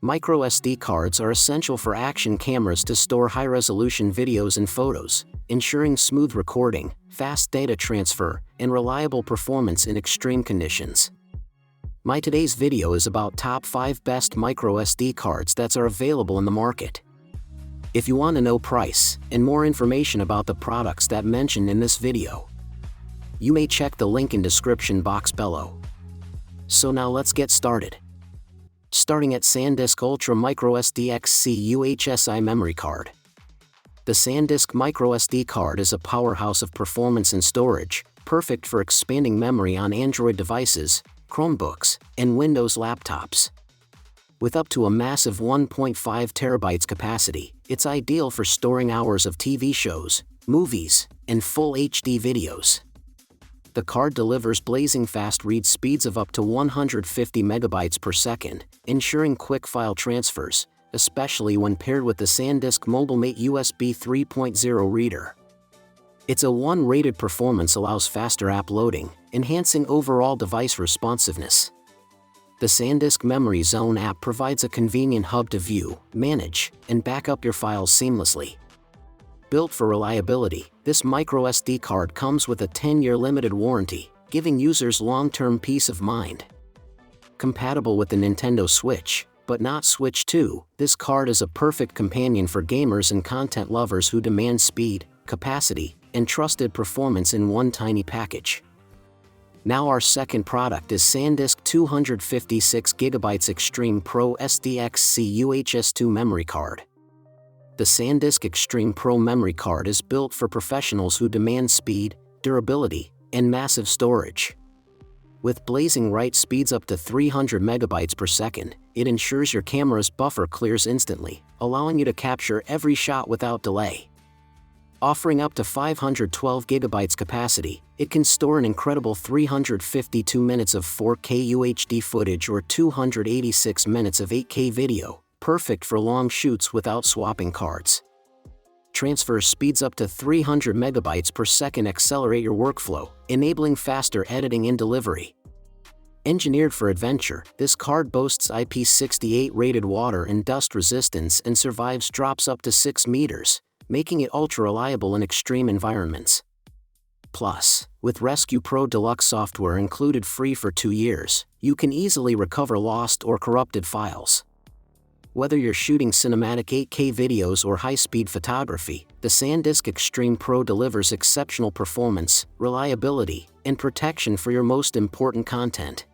MicroSD cards are essential for action cameras to store high-resolution videos and photos, ensuring smooth recording, fast data transfer, and reliable performance in extreme conditions. My today's video is about top 5 best microSD cards that are available in the market. If you want to know price and more information about the products that mentioned in this video, you may check the link in description box below. So now let's get started. Starting at SanDisk Ultra microSDXC UHS-I memory card. The SanDisk microSD card is a powerhouse of performance and storage, perfect for expanding memory on Android devices, Chromebooks, and Windows laptops. With up to a massive 1.5 terabytes capacity, it's ideal for storing hours of TV shows, movies, and full HD videos. The card delivers blazing fast read speeds of up to 150 megabytes per second, ensuring quick file transfers, especially when paired with the SanDisk MobileMate USB 3.0 reader. Its A1 rated performance allows faster app loading, enhancing overall device responsiveness. The SanDisk Memory Zone app provides a convenient hub to view, manage, and back up your files seamlessly. Built for reliability, this microSD card comes with a 10-year limited warranty, giving users long-term peace of mind. Compatible with the Nintendo Switch, but not Switch 2, this card is a perfect companion for gamers and content lovers who demand speed, capacity, and trusted performance in one tiny package. Now our second product is SanDisk 256GB Extreme Pro SDXC UHS-II memory card. The SanDisk Extreme Pro memory card is built for professionals who demand speed, durability, and massive storage. With blazing write speeds up to 300 megabytes per second, it ensures your camera's buffer clears instantly, allowing you to capture every shot without delay. Offering up to 512 gigabytes capacity, it can store an incredible 352 minutes of 4K UHD footage or 286 minutes of 8K video, perfect for long shoots without swapping cards. Transfer speeds up to 300 megabytes per second accelerate your workflow, enabling faster editing and delivery. Engineered for adventure, this card boasts IP68 rated water and dust resistance and survives drops up to 6 meters, making it ultra-reliable in extreme environments. Plus, with Rescue Pro Deluxe software included free for 2 years, you can easily recover lost or corrupted files. Whether you're shooting cinematic 8K videos or high-speed photography, the SanDisk Extreme Pro delivers exceptional performance, reliability, and protection for your most important content.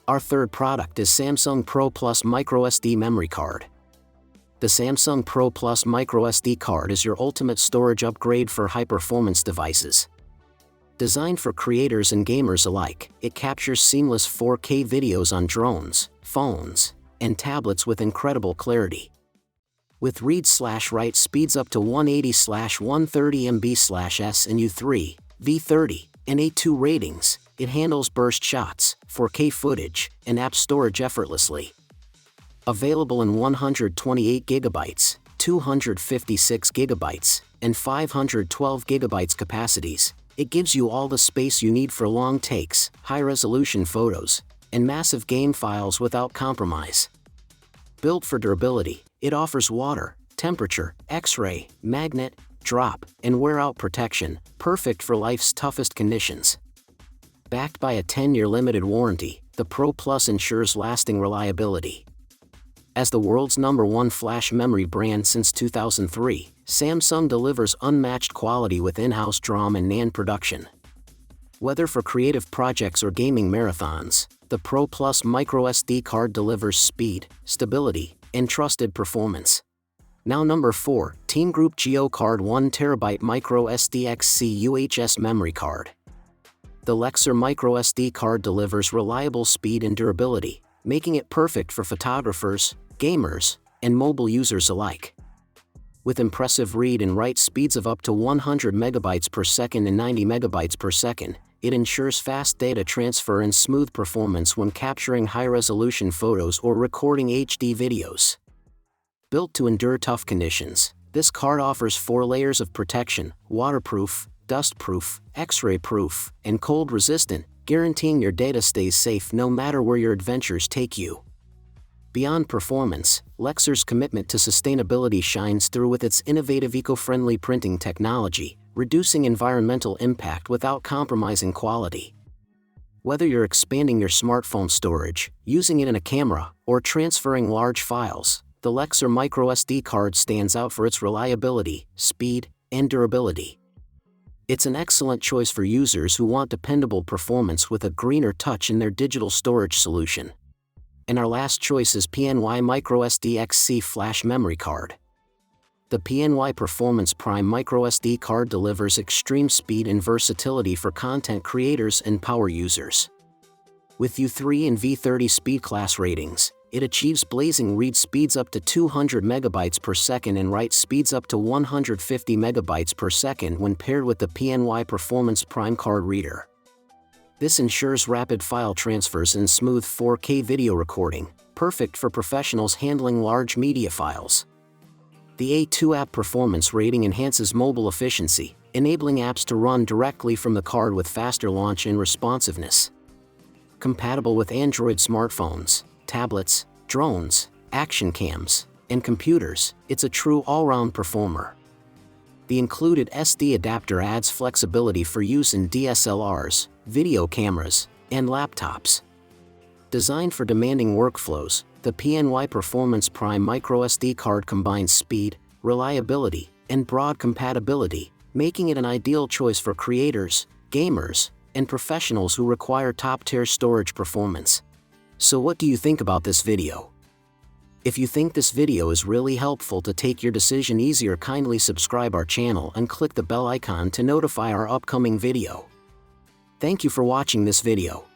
Our third product is Samsung Pro Plus microSD memory card. The Samsung Pro Plus microSD card is your ultimate storage upgrade for high-performance devices. Designed for creators and gamers alike, it captures seamless 4K videos on drones, phones, and tablets with incredible clarity. With read/write speeds up to 180/130 MB/s and U3, V30, and A2 ratings, it handles burst shots, 4K footage, and app storage effortlessly. Available in 128 GB, 256 GB, and 512 GB capacities, it gives you all the space you need for long takes, high-resolution photos, and massive game files without compromise. Built for durability, it offers water, temperature, X-ray, magnet, drop, and wear-out protection, perfect for life's toughest conditions. Backed by a 10-year limited warranty, the Pro Plus ensures lasting reliability. As the world's #1 flash memory brand since 2003, Samsung delivers unmatched quality with in-house DRAM and NAND production. Whether for creative projects or gaming marathons, the Pro Plus microSD card delivers speed, stability, and trusted performance. Now number 4, Team Group Geo Card 1TB microSDXC UHS memory card. The Lexar microSD card delivers reliable speed and durability, making it perfect for photographers, gamers, and mobile users alike. With impressive read and write speeds of up to 100 megabytes per second and 90 megabytes per second, it ensures fast data transfer and smooth performance when capturing high-resolution photos or recording HD videos. Built to endure tough conditions, this card offers 4 layers of protection: waterproof, dustproof, X-ray proof, and cold-resistant, guaranteeing your data stays safe no matter where your adventures take you. Beyond performance, Lexar's commitment to sustainability shines through with its innovative eco-friendly printing technology, reducing environmental impact without compromising quality. Whether you're expanding your smartphone storage, using it in a camera, or transferring large files, the Lexar microSD card stands out for its reliability, speed, and durability. It's an excellent choice for users who want dependable performance with a greener touch in their digital storage solution. And our last choice is PNY microSDXC flash memory card. The PNY Performance Prime microSD card delivers extreme speed and versatility for content creators and power users. With U3 and V30 speed class ratings, it achieves blazing read speeds up to 200 megabytes per second and write speeds up to 150 megabytes per second when paired with the PNY Performance Prime card reader. This ensures rapid file transfers and smooth 4K video recording, perfect for professionals handling large media files. The A2 app performance rating enhances mobile efficiency, enabling apps to run directly from the card with faster launch and responsiveness. Compatible with Android smartphones, tablets, drones, action cams, and computers, it's a true all-round performer. The included SD adapter adds flexibility for use in DSLRs, video cameras, and laptops. Designed for demanding workflows, the PNY Performance Prime microSD card combines speed, reliability, and broad compatibility, making it an ideal choice for creators, gamers, and professionals who require top-tier storage performance. So what do you think about this video? If you think this video is really helpful to take your decision easier, kindly subscribe our channel and click the bell icon to notify our upcoming video. Thank you for watching this video.